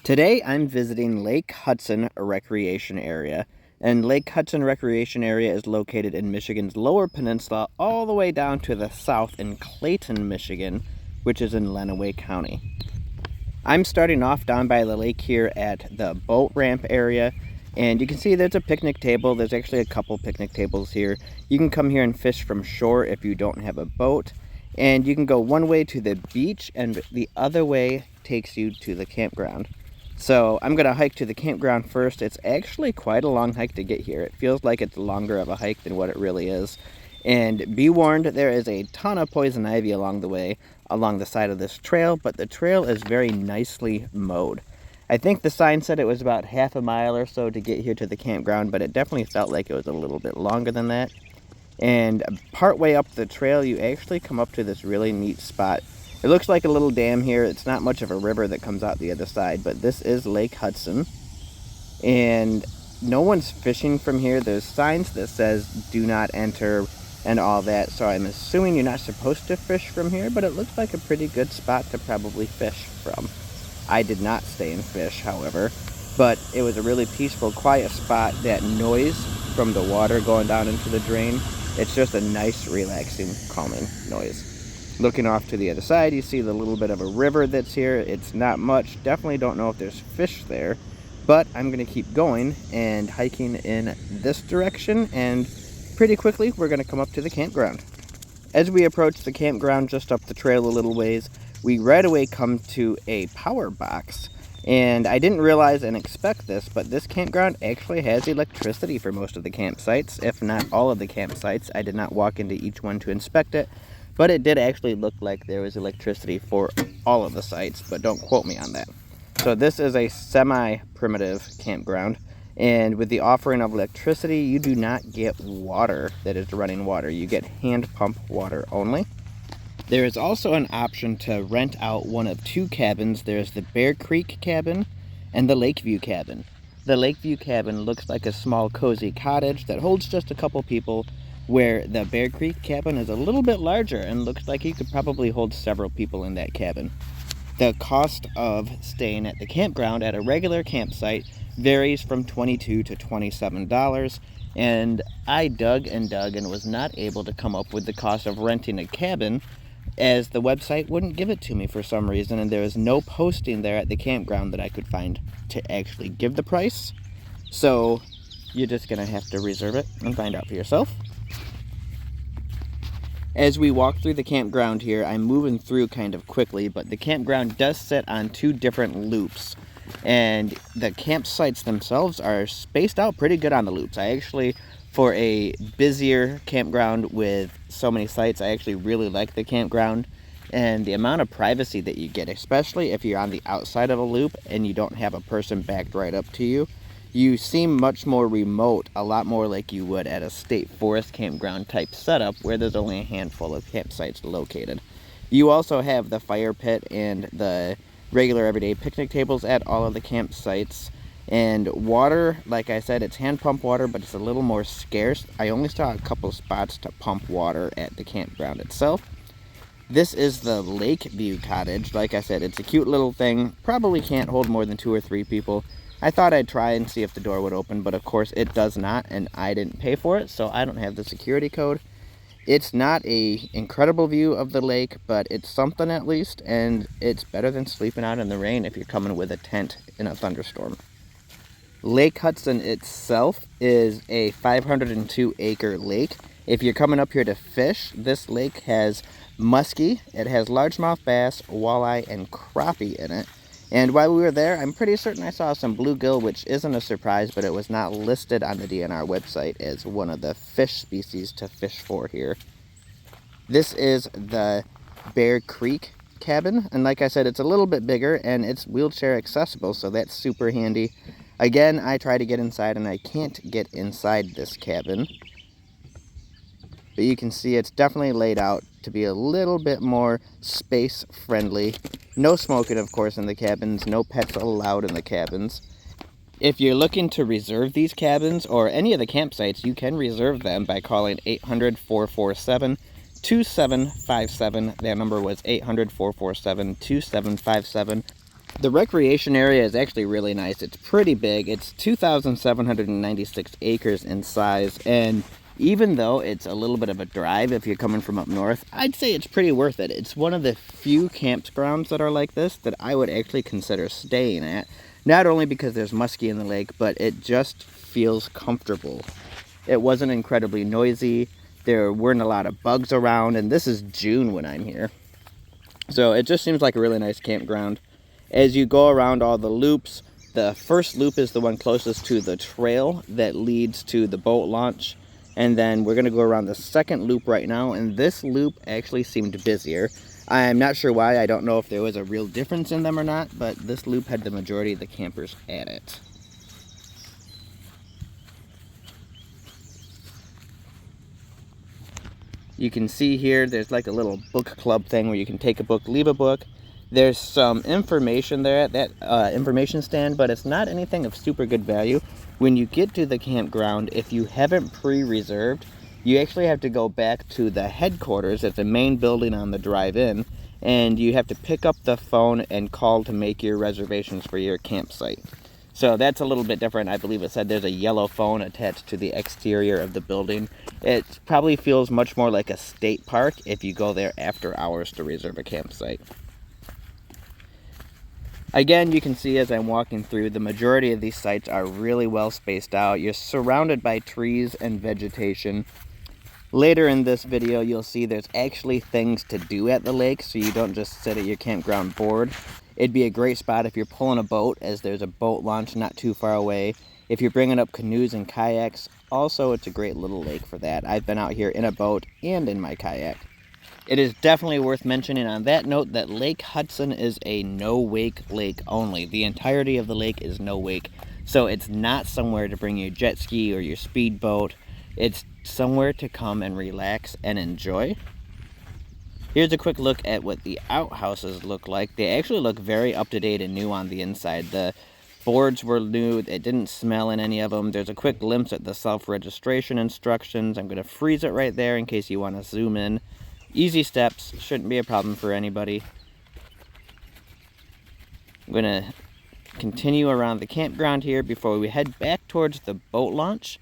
Today I'm visiting Lake Hudson Recreation Area, and Lake Hudson Recreation Area is located in Michigan's Lower Peninsula all the way down to the south in Clayton, Michigan, which is in Lenawee County. I'm starting off down by the lake here at the boat ramp area, and you can see there's a picnic table. There's actually a couple picnic tables here. You can come here and fish from shore if you don't have a boat, and you can go one way to the beach and the other way takes you to the campground. So I'm going to hike to the campground first. It's actually quite a long hike to get here. It feels like it's longer of a hike than what it really is. And be warned, there is a ton of poison ivy along the way, along the side of this trail, but the trail is very nicely mowed. I think the sign said it was about half a mile or so to get here to the campground, but it definitely felt like it was a little bit longer than that. And partway up the trail, you actually come up to this really neat spot. It looks like a little dam here. It's not much of a river that comes out the other side, but this is Lake Hudson. And no one's fishing from here. There's signs that says do not enter and all that, so I'm assuming you're not supposed to fish from here, but it looks like a pretty good spot to probably fish from. I did not stay and fish, however, but it was a really peaceful, quiet spot. That noise from the water going down into the drain, it's just a nice, relaxing, calming noise. Looking off to the other side, you see the little bit of a river that's here. It's not much. Definitely don't know if there's fish there, but I'm going to keep going and hiking in this direction, and pretty quickly we're going to come up to the campground. As we approach the campground just up the trail a little ways, we right away come to a power box. And I didn't realize and expect this, but this campground actually has electricity for most of the campsites, if not all of the campsites. I did not walk into each one to inspect it, but it did actually look like there was electricity for all of the sites, but don't quote me on that. So this is a semi-primitive campground, and with the offering of electricity, you do not get water that is running water. You get hand pump water only. There is also an option to rent out one of two cabins. There's the Bear Creek cabin and the Lakeview cabin. The Lakeview cabin looks like a small cozy cottage that holds just a couple people, where the Bear Creek cabin is a little bit larger and looks like you could probably hold several people in that cabin. The cost of staying at the campground at a regular campsite varies from $22 to $27, and I dug and was not able to come up with the cost of renting a cabin, as the website wouldn't give it to me for some reason, and there is no posting there at the campground that I could find to actually give the price. So you're just gonna have to reserve it and find out for yourself. As we walk through the campground here, I'm moving through kind of quickly, but the campground does sit on two different loops, and the campsites themselves are spaced out pretty good on the loops. I actually, for a busier campground with so many sites, I actually really like the campground and the amount of privacy that you get, especially if you're on the outside of a loop and you don't have a person backed right up to you. You seem much more remote, a lot more like you would at a state forest campground type setup where there's only a handful of campsites located. You also have the fire pit and the regular everyday picnic tables at all of the campsites. And water, like I said, it's hand pump water, but it's a little more scarce. I only saw a couple spots to pump water at the campground itself. This is the Lakeview cottage. Like I said, it's a cute little thing. Probably can't hold more than 2 or 3 people. I thought I'd try and see if the door would open, but of course it does not, and I didn't pay for it, so I don't have the security code. It's not an incredible view of the lake, but it's something at least, and it's better than sleeping out in the rain if you're coming with a tent in a thunderstorm. Lake Hudson itself is a 502-acre lake. If you're coming up here to fish, this lake has muskie, it has largemouth bass, walleye, and crappie in it. And while we were there, I'm pretty certain I saw some bluegill, which isn't a surprise, but it was not listed on the DNR website as one of the fish species to fish for here. This is the Bear Creek cabin, and like I said, it's a little bit bigger, and it's wheelchair accessible, so that's super handy. Again, I try to get inside, and I can't get inside this cabin. But you can see it's definitely laid out to be a little bit more space friendly. No smoking, of course, in the cabins. No pets allowed in the cabins. If you're looking to reserve these cabins or any of the campsites, you can reserve them by calling 800-447-2757. That number was 800-447-2757. The recreation area is actually really nice. It's pretty big. It's 2,796 acres in size, and even though it's a little bit of a drive if you're coming from up north, I'd say it's pretty worth it. It's one of the few campgrounds that are like this that I would actually consider staying at. Not only because there's muskie in the lake, but it just feels comfortable. It wasn't incredibly noisy. There weren't a lot of bugs around, and this is June when I'm here. So it just seems like a really nice campground. As you go around all the loops, the first loop is the one closest to the trail that leads to the boat launch. And then we're going to go around the second loop right now, and this loop actually seemed busier. I'm not sure why. I don't know if there was a real difference in them or not, but this loop had the majority of the campers at it. You can see here there's like a little book club thing where you can take a book, leave a book. There's some information there at that information stand, but it's not anything of super good value. When you get to the campground, if you haven't pre-reserved, you actually have to go back to the headquarters at the main building on the drive-in, and you have to pick up the phone and call to make your reservations for your campsite. So that's a little bit different. I believe it said there's a yellow phone attached to the exterior of the building. It probably feels much more like a state park if you go there after hours to reserve a campsite. Again, you can see as I'm walking through, the majority of these sites are really well spaced out. You're surrounded by trees and vegetation. Later in this video, you'll see there's actually things to do at the lake, so you don't just sit at your campground bored. It'd be a great spot if you're pulling a boat, as there's a boat launch not too far away. If you're bringing up canoes and kayaks, also it's a great little lake for that. I've been out here in a boat and in my kayak. It is definitely worth mentioning on that note that Lake Hudson is a no-wake lake only. The entirety of the lake is no-wake, so it's not somewhere to bring your jet ski or your speedboat. It's somewhere to come and relax and enjoy. Here's a quick look at what the outhouses look like. They actually look very up-to-date and new on the inside. The boards were new. It didn't smell in any of them. There's a quick glimpse at the self-registration instructions. I'm going to freeze it right there in case you want to zoom in. Easy steps, shouldn't be a problem for anybody. I'm going to continue around the campground here before we head back towards the boat launch.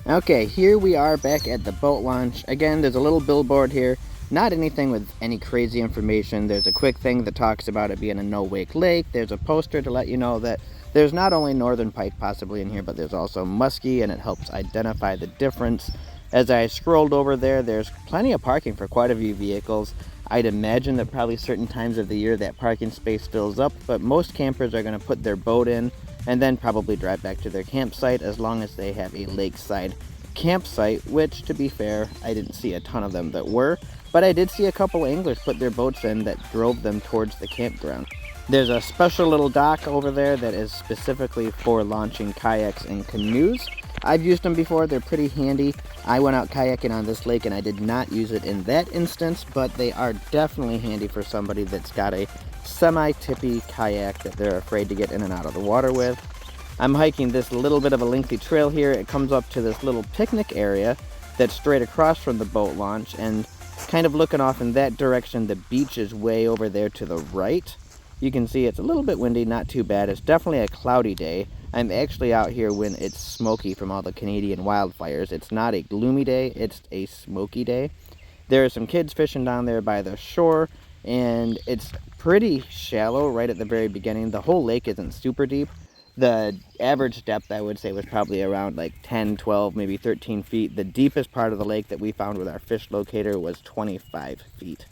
Okay, here we are back at the boat launch. Again, there's a little billboard here. Not anything with any crazy information. There's a quick thing that talks about it being a no-wake lake. There's a poster to let you know that there's not only northern pike possibly in here, but there's also muskie, and it helps identify the difference. As I scrolled over there, there's plenty of parking for quite a few vehicles. I'd imagine that probably certain times of the year that parking space fills up, but most campers are going to put their boat in and then probably drive back to their campsite as long as they have a lakeside campsite, which, to be fair, I didn't see a ton of them that were, but I did see a couple anglers put their boats in that drove them towards the campground. There's a special little dock over there that is specifically for launching kayaks and canoes. I've used them before. They're pretty handy. I went out kayaking on this lake and I did not use it in that instance, but they are definitely handy for somebody that's got a semi-tippy kayak that they're afraid to get in and out of the water with. I'm hiking this little bit of a lengthy trail here. It comes up to this little picnic area that's straight across from the boat launch, and kind of looking off in that direction, the beach is way over there to the right. You can see it's a little bit windy, not too bad. It's definitely a cloudy day. I'm actually out here when it's smoky from all the Canadian wildfires. It's not a gloomy day, it's a smoky day. There are some kids fishing down there by the shore, and it's pretty shallow right at the very beginning. The whole lake isn't super deep. The average depth, I would say, was probably around like 10, 12, maybe 13 feet. The deepest part of the lake that we found with our fish locator was 25 feet.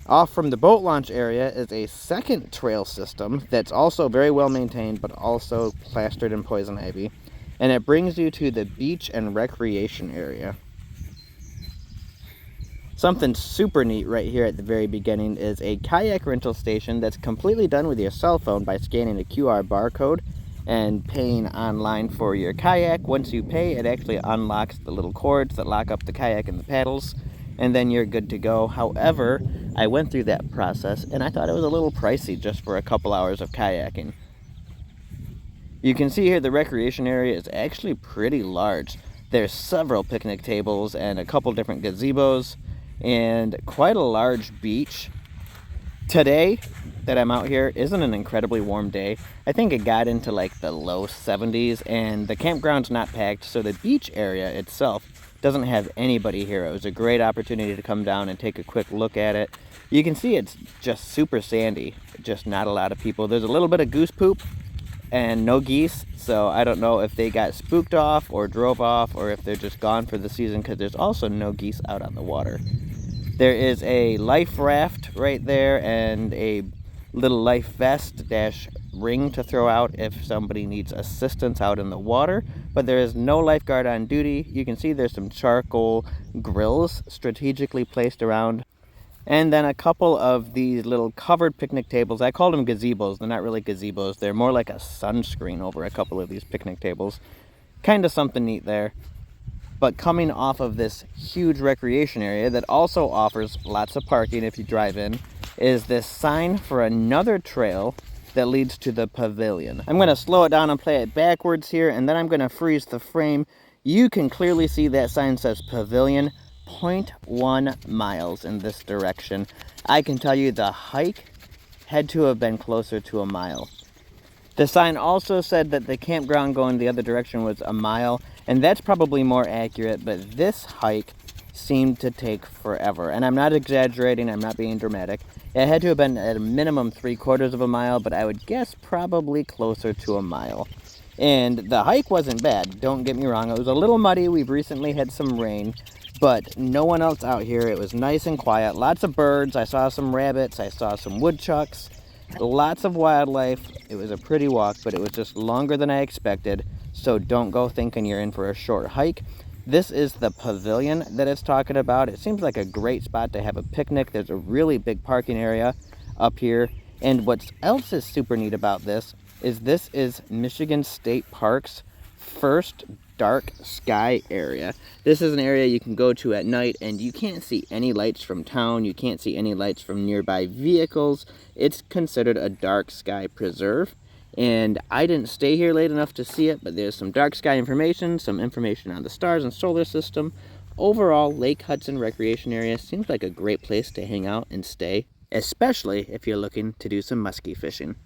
Off from the boat launch area is a second trail system that's also very well maintained, but also plastered in poison ivy. And it brings you to the beach and recreation area. Something super neat right here at the very beginning is a kayak rental station that's completely done with your cell phone by scanning a QR barcode and paying online for your kayak. Once you pay, it actually unlocks the little cords that lock up the kayak and the paddles, and then you're good to go. However, I went through that process and I thought it was a little pricey just for a couple hours of kayaking. You can see here the recreation area is actually pretty large. There's several picnic tables and a couple different gazebos and quite a large beach. Today that I'm out here isn't an incredibly warm day. I think it got into like the low 70s, and the campground's not packed, so the beach area itself doesn't have anybody here. It was a great opportunity to come down and take a quick look at it. You can see it's just super sandy, just not a lot of people. There's a little bit of goose poop and no geese, so I don't know if they got spooked off or drove off or if they're just gone for the season, because there's also no geese out on the water. There is a life raft right there and a little life vest - ring to throw out if somebody needs assistance out in the water, but there is no lifeguard on duty. You can see there's some charcoal grills strategically placed around, and then a couple of these little covered picnic tables. I called them gazebos. They're not really gazebos. They're more like a sunscreen over a couple of these picnic tables. Kind of something neat there. But coming off of this huge recreation area that also offers lots of parking if you drive in, is this sign for another trail that leads to the pavilion. I'm going to slow it down and play it backwards here, and then I'm going to freeze the frame. You can clearly see that sign says pavilion, 0.1 miles in this direction. I can tell you the hike had to have been closer to a mile. The sign also said that the campground going the other direction was a mile, and that's probably more accurate, but this hike seemed to take forever. And I'm not exaggerating, I'm not being dramatic. It had to have been at a minimum 3/4 of a mile, but I would guess probably closer to a mile. And the hike wasn't bad, don't get me wrong. It was a little muddy, we've recently had some rain, but no one else out here. It was nice and quiet, lots of birds. I saw some rabbits, I saw some woodchucks. Lots of wildlife. It was a pretty walk, but it was just longer than I expected, so don't go thinking you're in for a short hike. This is the pavilion that it's talking about. It seems like a great spot to have a picnic. There's a really big parking area up here, and what else is super neat about this is Michigan State Park's first dark sky area. This is an area you can go to at night and you can't see any lights from town, you can't see any lights from nearby vehicles. It's considered a dark sky preserve, and I didn't stay here late enough to see it, but there's some dark sky information, some information on the stars and solar system. Overall, Lake Hudson Recreation Area seems like a great place to hang out and stay, especially if you're looking to do some muskie fishing.